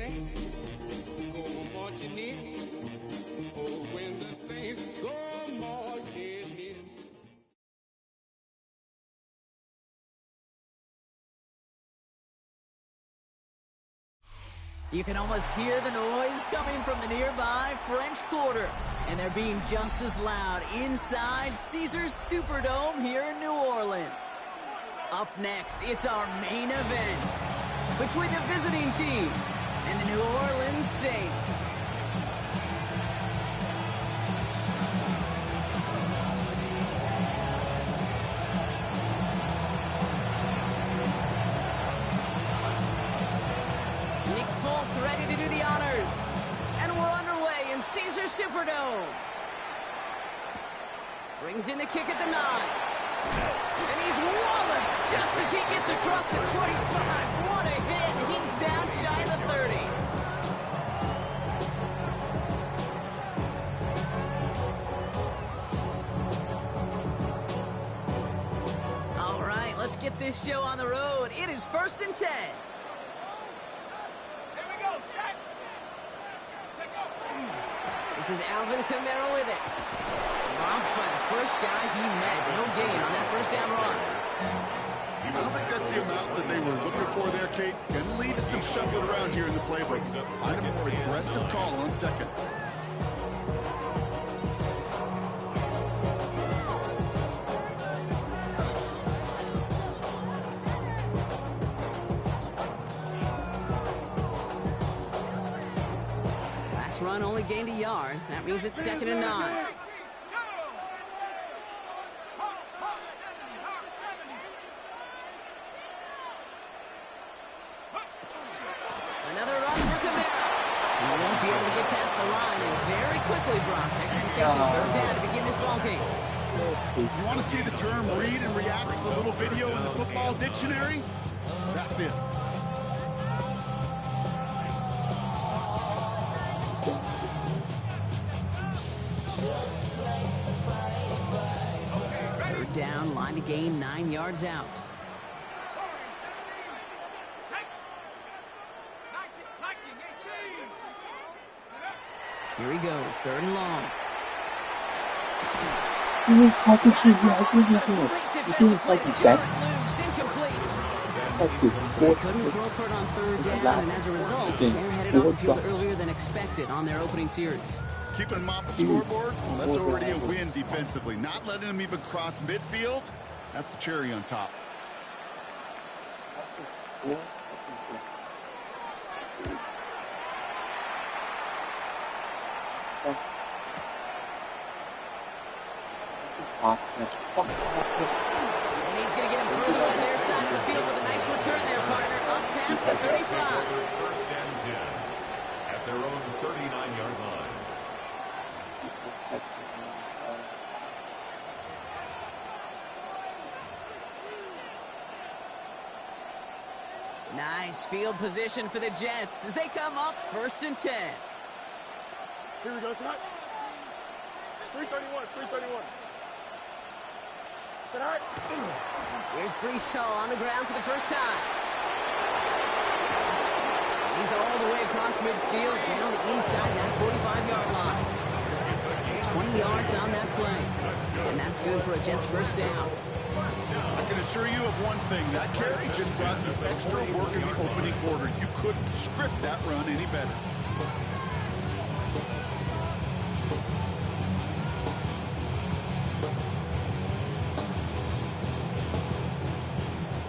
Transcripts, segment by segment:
saints go marching in. Oh, when the saints go marching in. You can almost hear the noise coming from the nearby French Quarter, and they're being just as loud inside Caesars Superdome here in New Orleans. Up next, it's our main event between the visiting team and the New Orleans Saints. Ready to do the honors, and we're underway in Caesars Superdome. Brings in the kick at the 9, and he's walloped just as he gets across the 25. What a hit! He's down shy of the 30. All right, let's get this show on the road. It is 1st and 10. This is Alvin Kamara with it. Dropped by the first guy he met. No gain on that first down run. I don't think that's the amount that they were looking for there, Kate. Going to lead to some shuffling around here in the playbook. Find a more aggressive call on second. Run only gained a yard. That means it's 2nd and 9. Another run for Kamara. He won't be able to get past the line, and very quickly, Brock, they're going to be facing 3rd down to begin this ball game. You want to see the term read and react to the little video in the football dictionary? That's it. Down, line to gain, 9 yards out. Here he goes, 3rd and long. They couldn't throw for it on 3rd down, and as a result, they're headed off the field earlier than expected on their opening series. Keeping them off the scoreboard, well, that's already a win defensively. Not letting them even cross midfield, that's the cherry on top. And he's going to get him further on their side of the field with a nice return there, partner, up past the 35. 1st and 10 at their own 39-yard line. Nice field position for the Jets as they come up 1st and 10. Here we go, Snap. 331, 331. Set high. Here's Breece Hall on the ground for the first time. He's all the way across midfield, down inside that 45-yard line. 20 yards on that play. And that's good for a Jets first down. I can assure you of one thing. That carry just brought some extra work in the opening quarter. You couldn't script that run any better.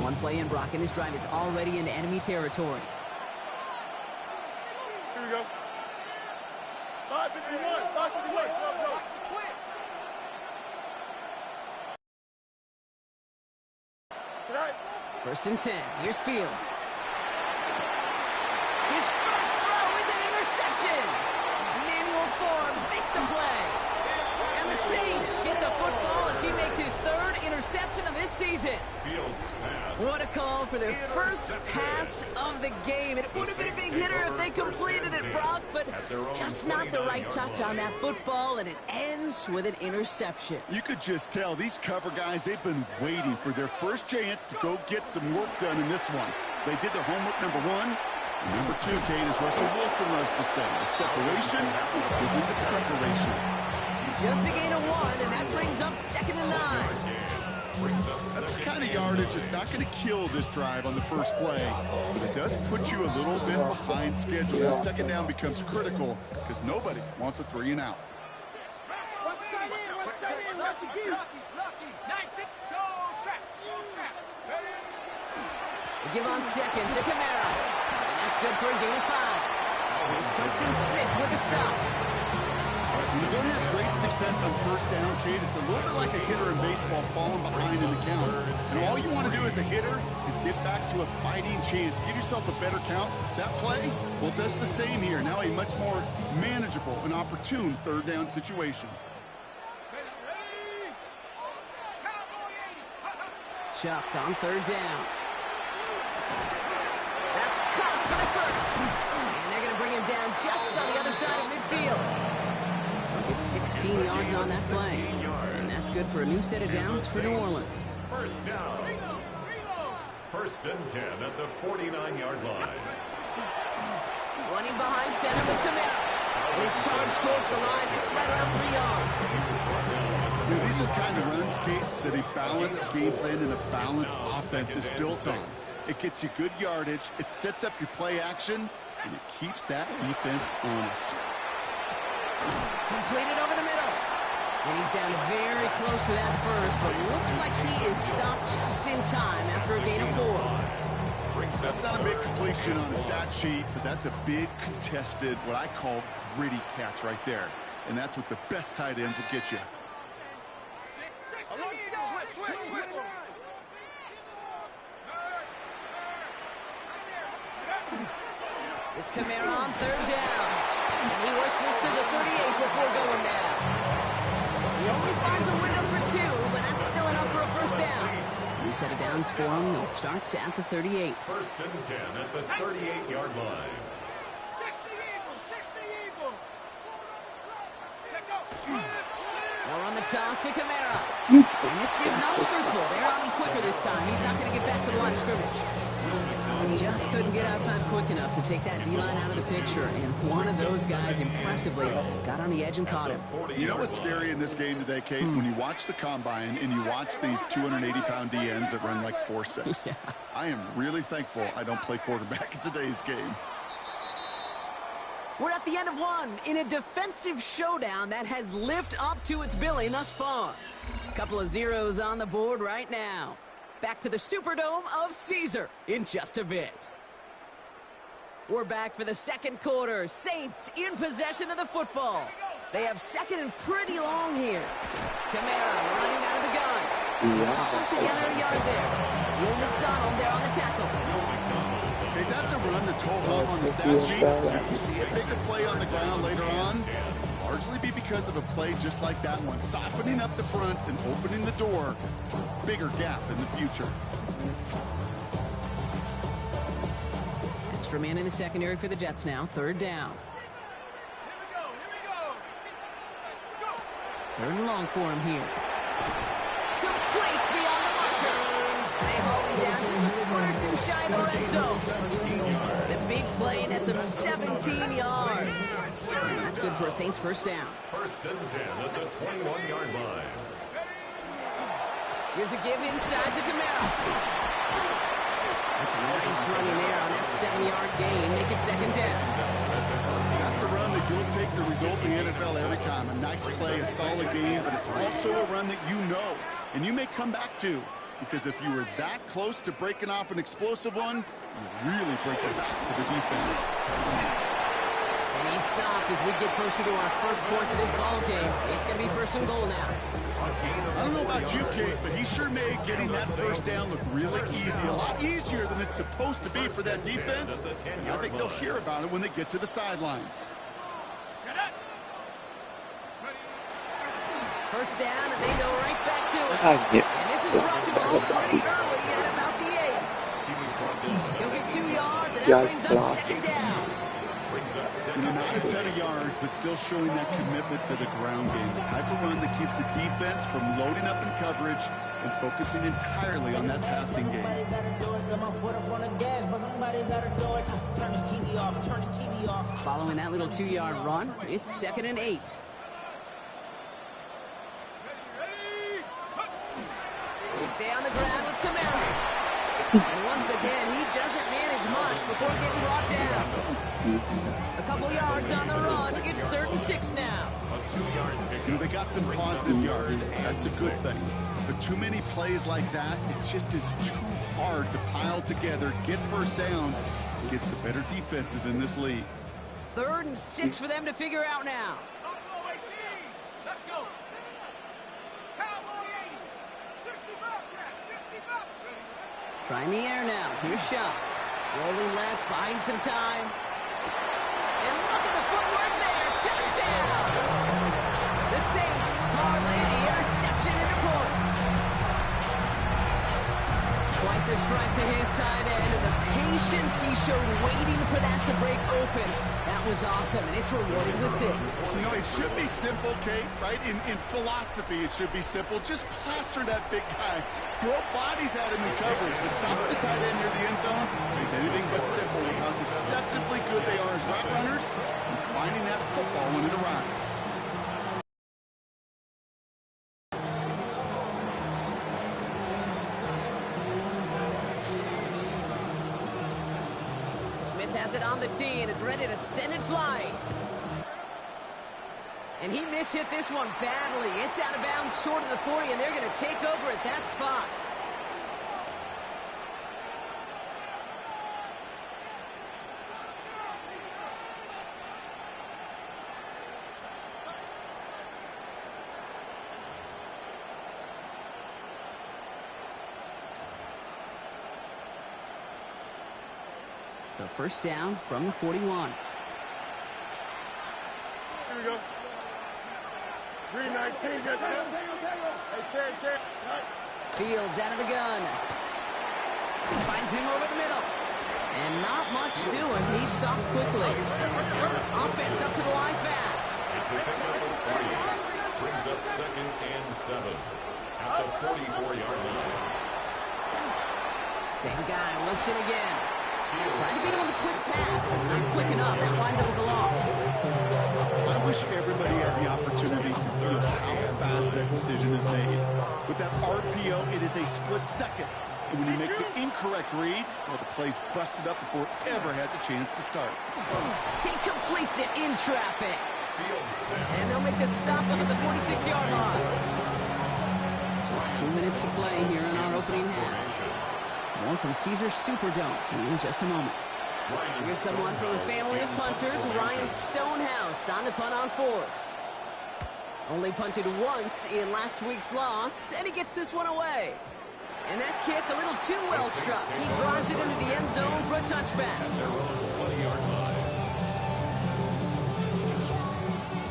One play in, Brock, and his drive is already into enemy territory. Here we go. 551, 551. Let's go. 1st and 10. Here's Fields. His first throw is an interception. Emmanuel Forbes makes the play. And the Saints get the football as he makes his 3rd interception of this season. What a call for their first pass of the game. It would have been a big hitter if they completed it, Brock, but just not the right touch on that football, and it ends with an interception. You could just tell these cover guys, they've been waiting for their first chance to go get some work done in this one. They did their homework, number 1, Number 2, Kate, as Russell Wilson loves to say, the separation is in the preparation. Just a gain of 1, and that brings up 2nd and 9. That's the kind of yardage that's not going to kill this drive on the first play, but it does put you a little bit behind schedule. Now, 2nd down becomes critical because nobody wants a 3 and out. They give on 2nd to Kamara, and that's good for a gain of 5. Here's Preston Smith with the stop. When you don't have great success on 1st down, Kate, it's a little bit like a hitter in baseball falling behind in the count. And all you want to do as a hitter is get back to a fighting chance. Give yourself a better count. That play, well, does the same here. Now a much more manageable and opportune 3rd down situation. Chuck on 3rd down. That's caught for the first. And they're going to bring him down just on the other side of midfield. It's 16 yards on that play. And that's good for a new set of downs for New Orleans. 1st down. 1st and 10 at the 49-yard line. Running behind center with Kamara. His charge towards the line. It's right around 3 yards. Now, these are the kind of runs, Kate, that a balanced game plan and a balanced offense is built on. It gets you good yardage, it sets up your play action, and it keeps that defense honest. Completed over the middle. And he's down very close to that first, but looks like he is stopped just in time after a gain of 4. That's not a big completion on the stat sheet, but that's a big contested, what I call gritty catch right there. And that's what the best tight ends will get you. It's Kamara on 3rd down. And he works this to the 38 before going down. He only finds a window for 2, but that's still enough for a 1st down. New set of downs for him. They'll start at the 38. 1st and 10 at the 38-yard line. They'll run the toss to Kamara. And this kid not fruitful. They're on him quicker this time. He's not going to get back to the line of scrimmage. Just couldn't get outside quick enough to take that D-line out of the picture. And one of those guys impressively got on the edge and caught him. You know what's scary in this game today, Kate? When you watch the combine and you watch these 280-pound DNs that run like 4.6. Yeah. I am really thankful I don't play quarterback in today's game. We're at the end of 1 in a defensive showdown that has lived up to its billing thus far. A couple of zeros on the board right now. Back to the Superdome of Caesar in just a bit. We're back for the 2nd quarter. Saints in possession of the football. They have 2nd and pretty long here. Kamara running out of the gun. Cobbled together a yard there. Will McDonald there on the tackle. Okay, that's a run that's hold up on the stat sheet. So if you see a bigger play on the ground later on, largely be because of a play just like that one, softening up the front and opening the door for a bigger gap in the future. Extra man in the secondary for the Jets now. 3rd down. 3rd and long for him here. Complete beyond the marker. They hold him down just a foot or 2 shy of the red zone. The big play nets him 17 yards. That's good for a Saints 1st down. 1st and 10 at the 21-yard line. Here's a give inside to Kamara. That's a nice running there on that 7-yard gain. Make it 2nd down. That's a run that you'll take the result in the NFL every time. A nice play, a solid game, but it's also a run that you know and you may come back to. Because if you were that close to breaking off an explosive one, you really break the backs of the defense. And he stopped as we get closer to our first points of this ball game. It's going to be 1st and goal now. I don't know about you, Kate, but he sure made getting that 1st down look really easy. A lot easier than it's supposed to be for that defense. And I think they'll hear about it when they get to the sidelines. 1st down, and they go right back to it. And this is brought to ball pretty early at about the 8. He'll get 2 yards, and that brings up 2nd down. Not a ton of yards, but still showing that commitment to the ground game. The type of run that keeps the defense from loading up in coverage and focusing entirely on that passing game. Following that little 2-yard run, it's 2nd and 8. They stay on the ground with Kamara. And once again, he doesn't manage much before getting brought down. A couple yards on the run. It's 3rd and 6 now. They got some positive yards. That's a good thing. But too many plays like that, it just is too hard to pile together, get first downs, gets the better defenses in this league. 3rd and 6 for them to figure out now. Let's go. Trying the air now. Here's Shaw. Rolling left, buying some time. And look at the footwork there. Touchdown! The Saints parlay the interception into points. Quite the strike to his tight end, and the patience he showed waiting for that to break open. That was awesome, and it's rewarded with 6. It should be simple, Kate, right? In philosophy, it should be simple. Just plaster that big guy. Throw bodies at him in coverage, but stop the tight end near the end zone is anything but simple with how deceptively good they are as route runners and finding that football when it arrives. Smith has it on the tee, and it's ready to send it flying. And he mishit this one badly. It's out of bounds short of the 40, and they're going to take over at that spot. So first down from the 41. Here we go. 319, get that. Hey, Chad. Fields out of the gun. Finds him over the middle. And not much doing. He stopped quickly. Offense up to the line fast. It's a pickup of 3. Brings up 2nd and 7 at the 44-yard line. Same guy, Wilson again. Trying to beat him with a quick pass, but not quick enough. That winds up as a loss. I wish everybody had the opportunity to feel how fast that decision is made. With that RPO, it is a split second. And when you make the incorrect read, well, the play's busted up before it ever has a chance to start. He completes it in traffic. And they'll make the stop up at the 46-yard line. Just 2 minutes to play here in our opening half. More from Caesars Superdome in just a moment. Here's someone from a family of punters, Ryan Stonehouse, on to punt on 4th. Only punted once in last week's loss, and he gets this one away. And that kick a little too well struck. He drives it into the end zone for a touchback. At their own 20-yard line.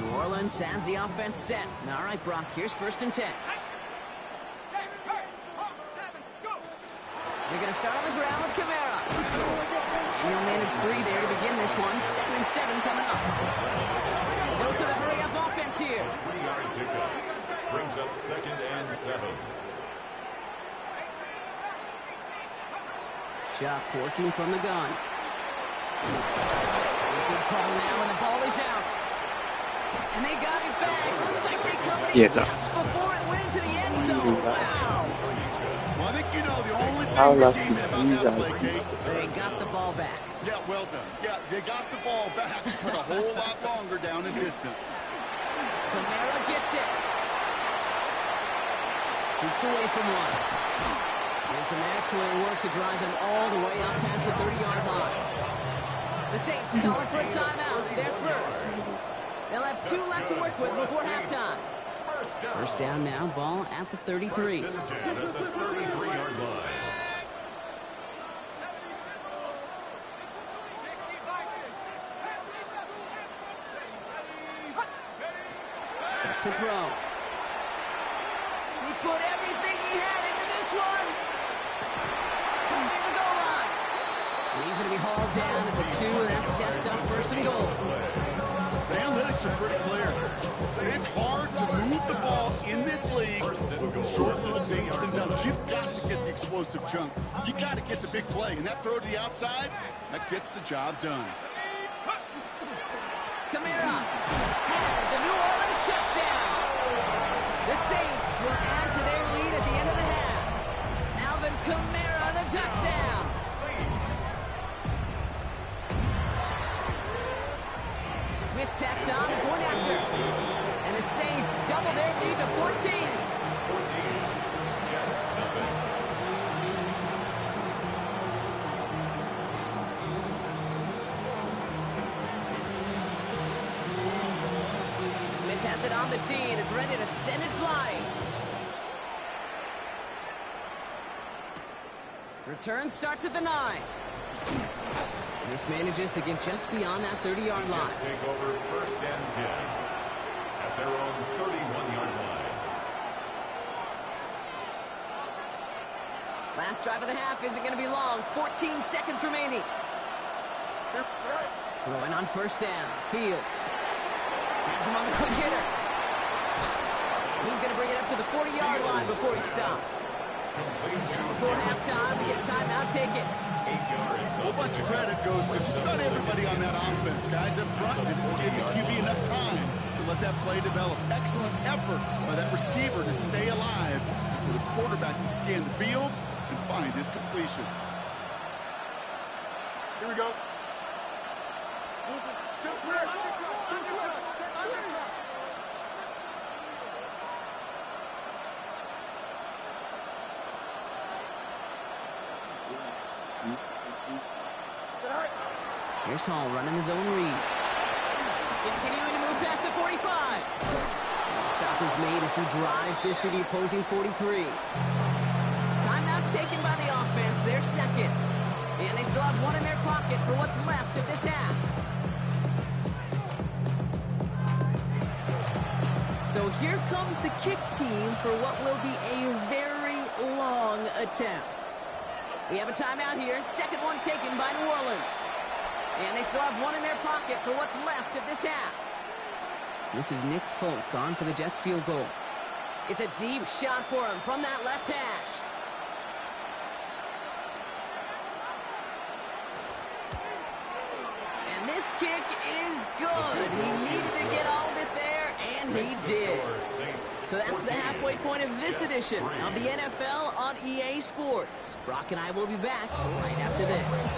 New Orleans has the offense set. All right, Brock, here's 1st and 10. They're going to start on the ground with Kamara. And he'll manage 3 there to begin this one. 2nd and 7 coming up. Dose of the hurry-up offense here. 3-yard pickup. Brings up 2nd and 7. Shot working from the gun. Big trouble now, and the ball is out. And they got it back. Looks like they covered it just before it went into the end zone. Wow. Well, I think you know the only thing redeeming about that play, Kate. They got the ball back. Yeah, well done. Yeah, they got the ball back, but a whole lot longer down in distance. Kamara gets it. Shoots away from one. And some excellent work to drive them all the way up past the 30-yard line. The Saints calling for a timeout. They're first. They'll have 2 left to work with before halftime. First down now, ball at the 33. 1st and 10 at the 33-yard line. Set to throw. He put everything he had into this one. Could be the goal line. And he's going to be hauled down at the 2, and that sets up first and goal. The analytics are pretty clear. It's hard to move the ball in this league with short little dinks and dumps. You've got to get the explosive chunk. You got to get the big play. And that throw to the outside, that gets the job done. Kamara has the New Orleans touchdown. The Saints will add to their lead at the end of the half. Alvin Kamara, the touchdown. Smith tacks on the point after. And the Saints double their lead to 14. 14. Jets nothing. Smith has it on the tee, and it's ready to send it flying. Return starts at the 9. This manages to get just beyond that 30-yard line. Jets take over first and 10 at their own 31-yard line. Last drive of the half isn't going to be long. 14 seconds remaining. Throwing on first down. Fields has him on the quick hitter. He's going to bring it up to the 40-yard line before he stops. Just before halftime, we get a timeout taken. 8 yards. A whole bunch of credit goes to just about everybody on that offense. Guys up front, they gave the QB enough time to let that play develop. Excellent effort by that receiver to stay alive and for the quarterback to scan the field and find his completion. Here we go. Here's Hall running his own read. Continuing to move past the 45. The stop is made as he drives this to the opposing 43. Timeout taken by the offense, their second. And they still have one in their pocket for what's left of this half. So here comes the kick team for what will be a very long attempt. We have a timeout here. Second one taken by New Orleans. And they still have one in their pocket for what's left of this half. This is Nick Folk on for the Jets field goal. It's a deep shot for him from that left hash. And this kick is good. He needed to get all of it there, and he did. So that's the halfway point of this edition of the NFL on EA Sports. Brock and I will be back right after this.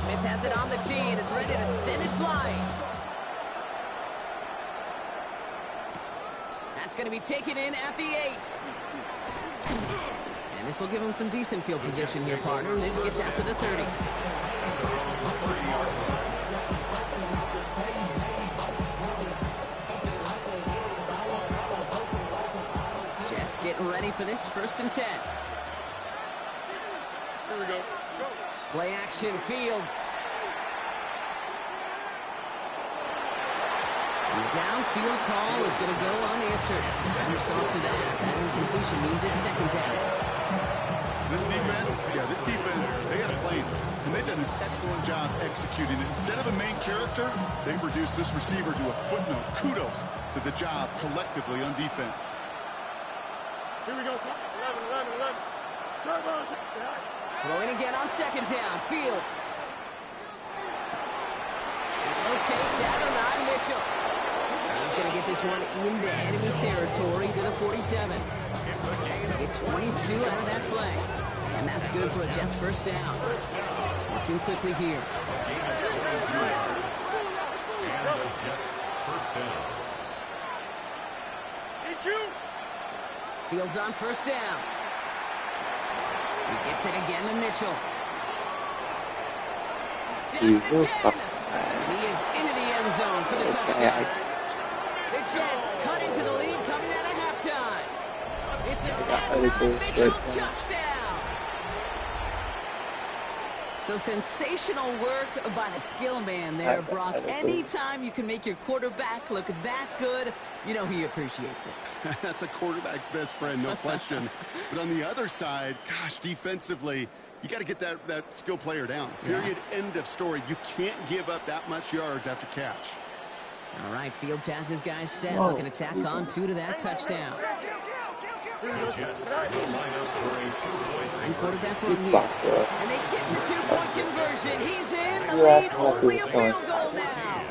Smith has it on the tee and is ready to send it flying. That's going to be taken in at the 8. And this will give him some decent field position here, partner. This gets out to the 30. Jets getting ready for this 1st and 10. Here we go. Go. Play action, Fields. And the downfield call is going to go unanswered. Defender saw to that. That incompletion means it's second down. This defense, they got a plan. And they've done an excellent job executing it. Instead of a main character, they've reduced this receiver to a footnote. Kudos to the job collectively on defense. Here we go, son. 11. Turbos. Throwing again on second down. Fields. Locates Adonai Mitchell. He's going to get this one into enemy territory to the 47. Get 22 out of that play. And that's good for a Jets 1st down. Looking quickly here. And the Jets 1st down. Fields on 1st down. He gets it again to Mitchell. Down to the 10. And he is into the end zone for the touchdown. The Jets cut into the lead coming out of halftime. It's an Adonai Mitchell touchdown. So sensational work by the skill man there, Brock. Anytime you can make your quarterback look that good, you know he appreciates it. That's a quarterback's best friend, no question. But on the other side, gosh, defensively, you got to get that skill player down. Period. Yeah. End of story. You can't give up that much yards after catch. All right, Fields has his guys set. Looking to tack on 2 to that touchdown. The Jets will line up for a two-point Quarterback run here. And they get the 2-point conversion. He's in the lead. Only a field goal now.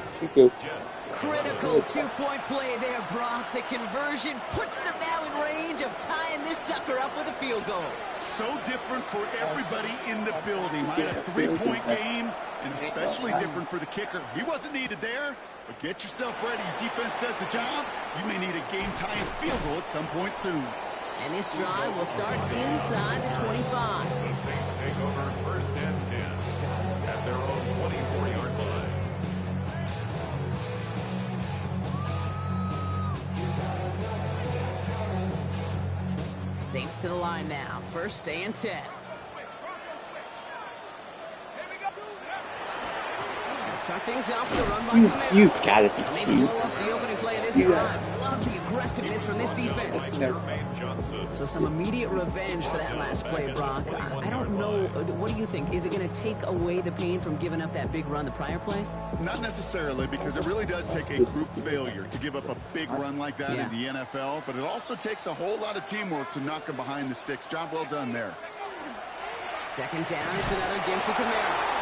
Critical 2-point play there, Brock. The conversion puts them now in range of tying this sucker up with a field goal. So different for everybody in the building, right? A 3-point game, and especially different for the kicker. He wasn't needed there, but get yourself ready. Your defense does the job. You may need a game-tying field goal at some point soon. And this drive will start inside the 25. The Saints take over 1st and 10 at their own 24-yard line. Saints to the line now. 1st and 10. Start things off with a run by Kamara. You gotta be Maybe cheap. blow up the opening play of this drive. Love the aggressiveness from this defense. So some immediate revenge for that last play, Brock. I don't know. What do you think? Is it going to take away the pain from giving up that big run the prior play? Not necessarily, because it really does take a group failure to give up a big run like that in the NFL, but it also takes a whole lot of teamwork to knock him behind the sticks. Job well done there. 2nd down, it's another give to Kamara.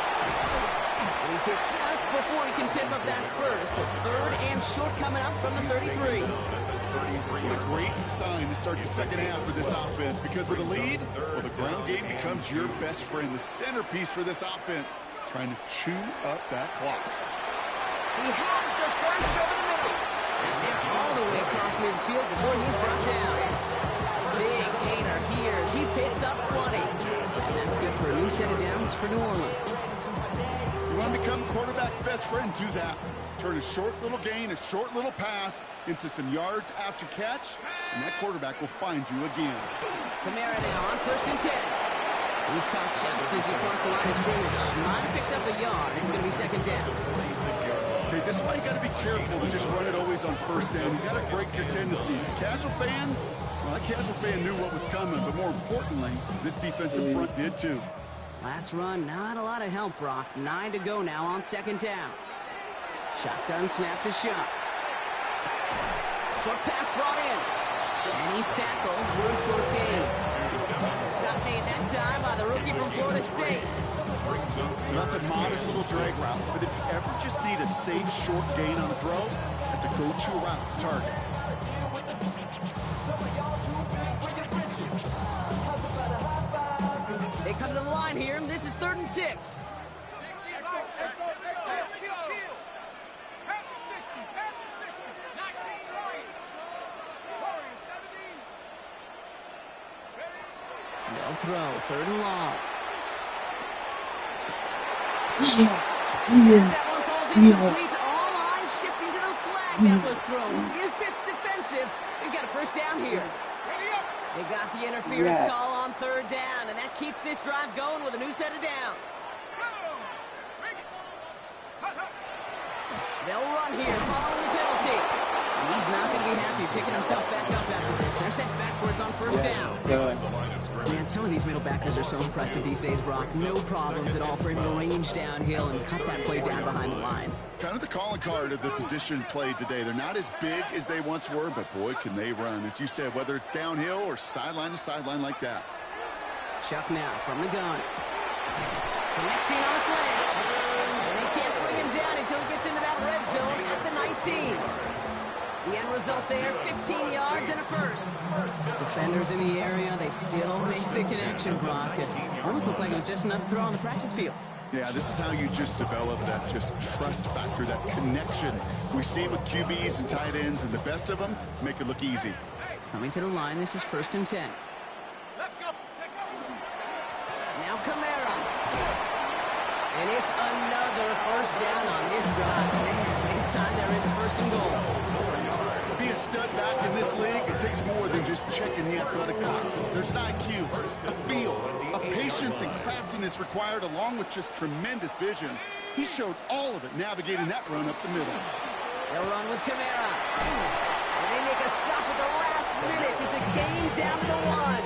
And he's hit just before he can pick up that first. So 3rd and short coming up from the 33. What a great sign to start the second half for this offense, because with a lead, well, the ground game becomes your best friend, the centerpiece for this offense, trying to chew up that clock. He has the first over the middle. And they're all the way across midfield before he's brought down. Big gainer here as he picks up 20. And that's good for a new set of downs for New Orleans. You want to become quarterback's best friend, do that. Turn a short little gain, a short little pass into some yards after catch, and that quarterback will find you again. Kamara now on 1st and 10. He's caught just as he crossed the line of scrimmage. Might have picked up a yard. It's going to be 2nd down. Okay, this is why you got to be careful to just run it always on 1st down. You got to break your tendencies. The casual fan, well, that casual fan knew what was coming, but more importantly, this defensive front did too. Last run, not a lot of help, Brock. 9 to go now on 2nd down. Shotgun snap to Shuck. Short pass brought in. And he's tackled for a short gain. Stop made that time by the rookie from Florida State. That's a modest little drag route, but if you ever just need a safe short gain on a throw, that's a go-to route to target. They come to the line here. This is 3rd and 6. No throw. 3rd and long. As that one falls incomplete, all eyes shifting to the flag that was thrown. If it's defensive, we've got a 1st down here. They got the interference call on 3rd down, and that keeps this drive going with a new set of downs. They'll run here following the penalty. And he's not going to be happy picking himself back up after this. They're sent backwards on 1st down. Man, some of these middle backers are so impressive these days, Brock. No problems at all for him to range downhill and cut that play down behind the line. Kind of the calling card of the position played today. They're not as big as they once were, but boy, can they run. As you said, whether it's downhill or sideline to sideline like that. Shuck now from the gun. Connecting on a slant. And they can't bring him down until he gets into that red zone at the 19. The end result there, 15 yards and a 1st. Defenders in the area, they still make the connection, Brock. It almost looked like it was just another throw on the practice field. Yeah, this is how you just develop that just trust factor, that connection. We see it with QBs and tight ends, and the best of them make it look easy. Coming to the line, this is 1st and 10. Now Kamara. And it's another 1st down on this drive. Man, this time they're into 1st and goal. To be a stud back in this league, it takes more than just checking the athletic boxes. There's an IQ, a feel, a patience patience and craftiness required, along with just tremendous vision. He showed all of it navigating that run up the middle. They'll run with Kamara. And they make a stop at the last minute. It's a game down to the 1.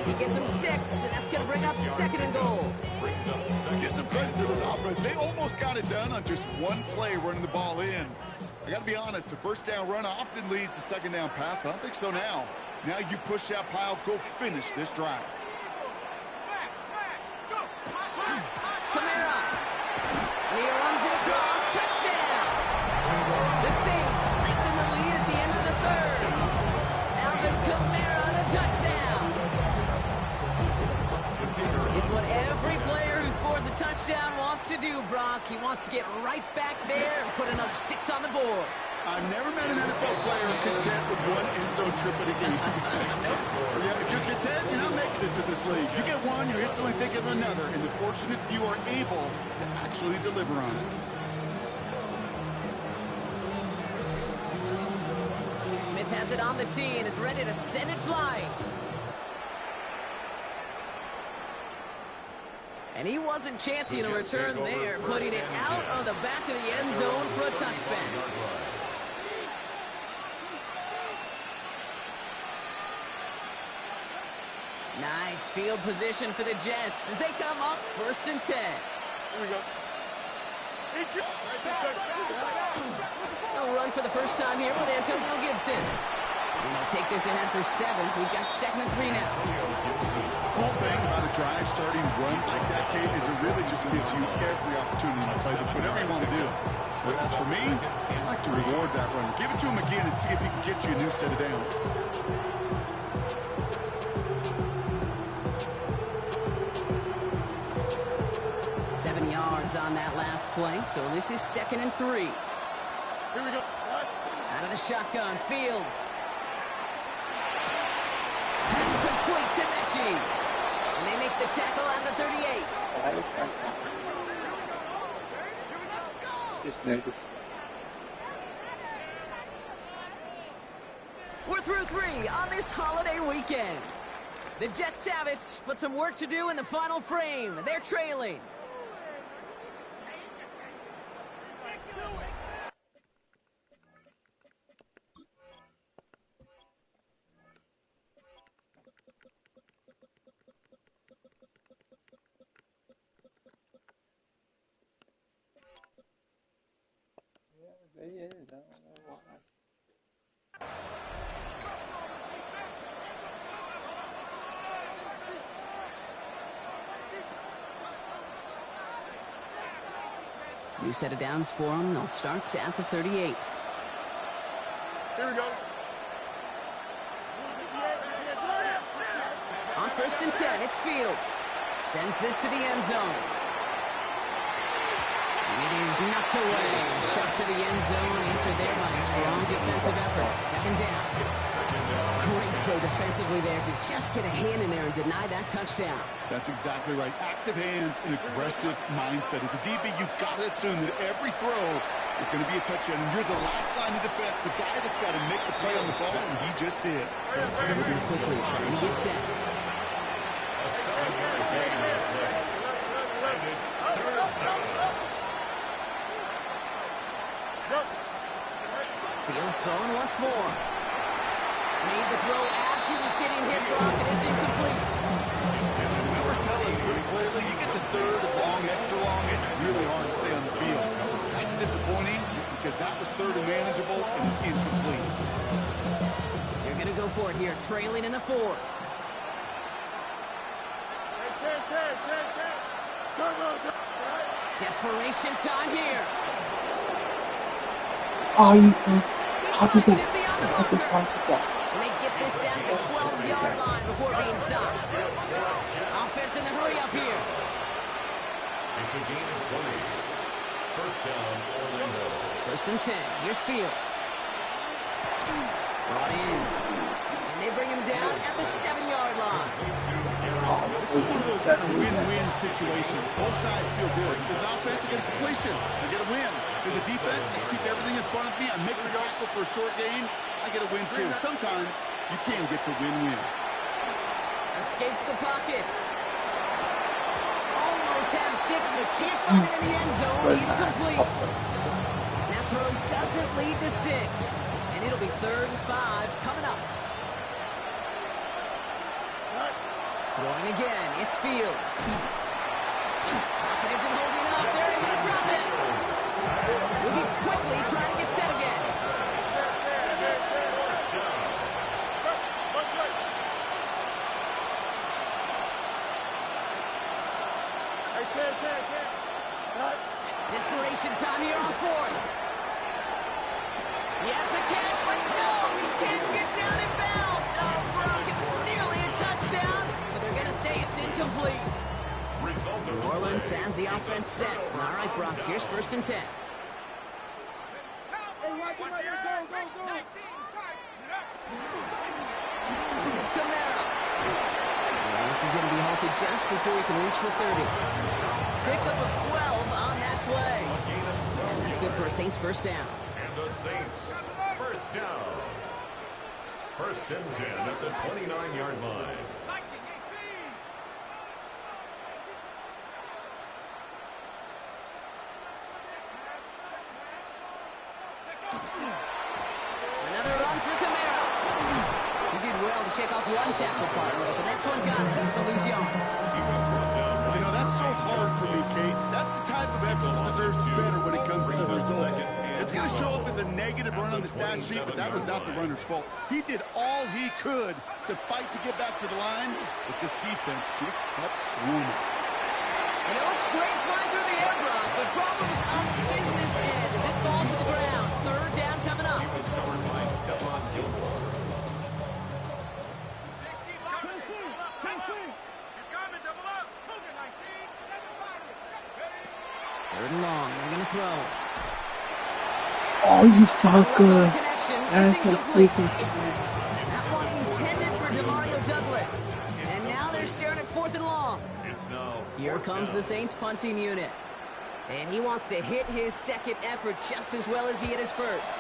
He gets him 6, and that's going to bring up 2nd and goal. Give some credit to this offense. They almost got it done on just one play running the ball in. I got to be honest, the first down run often leads to second down pass, but I don't think so now. Now you push that pile, go finish this drive. Kamara. And he runs it across. Touchdown. The Saints lengthen the lead at the end of the 3rd. Alvin Kamara, the touchdown. It's what every player who scores a touchdown wants to do, Brock. He wants to get right back there and put another 6 on the board. I've never met an NFL player content with one end zone trip at a game. Yeah, if you're content, you're not making it to this league. You get one, you're instantly thinking of another, and the fortunate few are able to actually deliver on it. Smith has it on the tee, and it's ready to send it flying. And he wasn't chancing a return there, putting it out on the back of the end zone for a touchback. Nice field position for the Jets as they come up 1st and 10. Here we go. They'll run for the first time here with Antonio Gibson. And they'll take this ahead for 7. We've got 2nd and 3 now. Cool thing about a drive starting run like that, Kate, is it really just gives you every opportunity to play whatever you want to do. But as for me, I like to reward that runner. Give it to him again and see if he can get you a new set of downs. On that last play, so this is 2nd and 3. Here we go. Out of the shotgun, Fields. That's complete to Mechie. And they make the tackle at the 38. Just noticed. We're through 3 on this holiday weekend. The Jets have it, but some work to do in the final frame. They're trailing. It is. I don't know why. New set of downs for them. They'll start at the 38. Here we go. On 1st and 10, it's Fields. Sends this to the end zone. It is knocked away. Shot to the end zone. Answered there by a strong defensive effort. 2nd down. Great throw defensively there to just get a hand in there and deny that touchdown. That's exactly right. Active hands and aggressive mindset. As a DB, you've got to assume that every throw is going to be a touchdown. And you're the last line of defense, the guy that's got to make the play on the ball, and he just did. Moving quickly, trying to get set. Fields throwing once more. Made the throw as he was getting hit, Brock, and it's incomplete. The numbers tell us pretty clearly, you get to 3rd and long, extra long, it's really hard to stay on the field. That's disappointing because that was 3rd and manageable and incomplete. They're going to go for it here, trailing in the 4th. Desperation time here. Oh, you can. How does And that? they get this down to the 12-yard line before being stopped. Offense in the hurry up here. It's a gain of 20. First down, Orlando. 1st and 10. Here's Fields. Brought in. And they bring him down at the 7-yard line. This is one of those kind of win-win situations. Both sides feel good. As an offense, I get a completion. I get a win. As a defense, I keep everything in front of me. I make the tackle for a short gain. I get a win, too. Sometimes you can get to win-win. Escapes the pocket. 6, but can't find him in the end zone. Incomplete. Relax. That throw doesn't lead to 6. And it'll be 3rd and 5 coming up. Throwing again, it's Fields. Pocket isn't holding up. They're able to drop it. We'll be quickly trying to get set again. Desperation time here on 4th. He has the catch, but no, he can't get down in bounds. Oh, Brock, it was nearly a touchdown, but they're going to say it's incomplete. New Orleans has the offense set. All right, Brock, here's 1st and 10. This is Kamara. And this is going to be halted just before he can reach the 30. Pickup of 12 on that play. And that's good for a Saints 1st down. And the Saints, 1st down. 1st and 10 at the 29-yard line. Another run for Kamara. He did well to shake off one tackle partner, but the next one got it. He's going to lose yards. You know, that's so hard for me, Kate. That's the type of effort that deserves better when it comes to the results. It's going to show up as a negative run on the stat sheet, but that was not the runner's fault. He did all he could to fight to get back to the line, but this defense just kept swarming. And it looks great flying through the air, Brock, but problems on the business end as it falls to the ground. 3rd down coming up. He was covered by Stephon Gilmore. Third and long. They're going to throw. Oh, you sucker. Connection. That's It's a incomplete. freaking That one intended for Demario Douglas. And now they're staring at 4th and long. It's now Here 4th comes down. the Saints punting unit. And he wants to hit his 2nd effort just as well as he hit his 1st.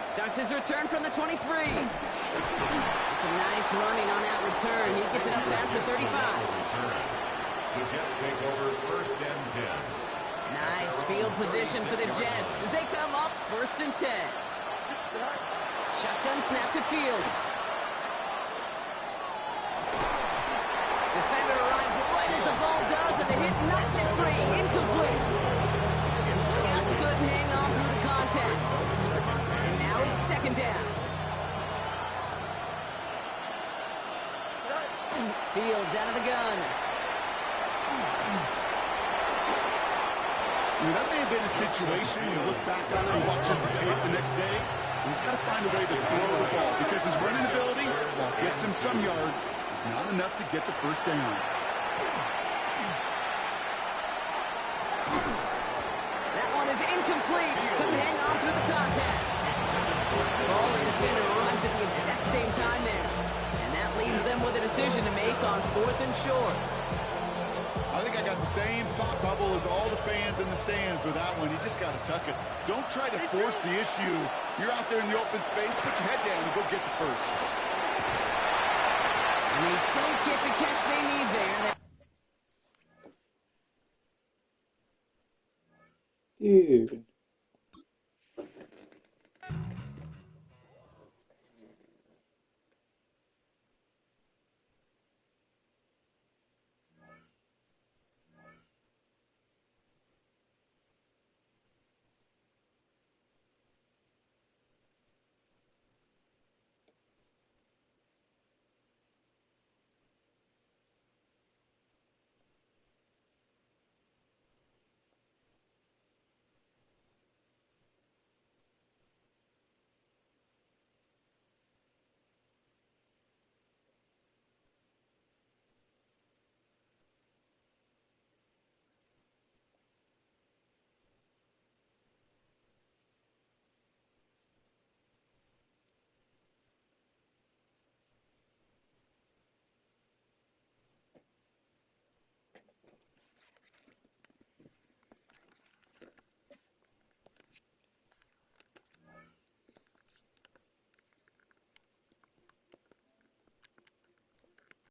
Starts his return from the 23. It's a nice running on that return. He gets it up past the 35. Return. The Jets take over 1st and 10. Nice field position for the Jets as they come up 1st and 10. Shotgun snap to Fields. Defender arrives right as the ball does, and the hit knocks it free. Incomplete. Just couldn't hang on through the contact. And now it's 2nd down. Fields out of the gun. You know, that may have been a situation you look back on it and watch just the tape the next day. He's got to find a way to throw the ball because his running ability, while it gets him some yards, is not enough to get the 1st down. That one is incomplete. Couldn't hang on through the contact. Ball and defender runs at the exact same time there. And that leaves them with a decision to make on 4th and short. I think I got the same thought bubble as all the fans in the stands with that one. You just got to tuck it. Don't try to force the issue. You're out there in the open space. Put your head down and go get the 1st. And they don't get the catch they need there. Dude.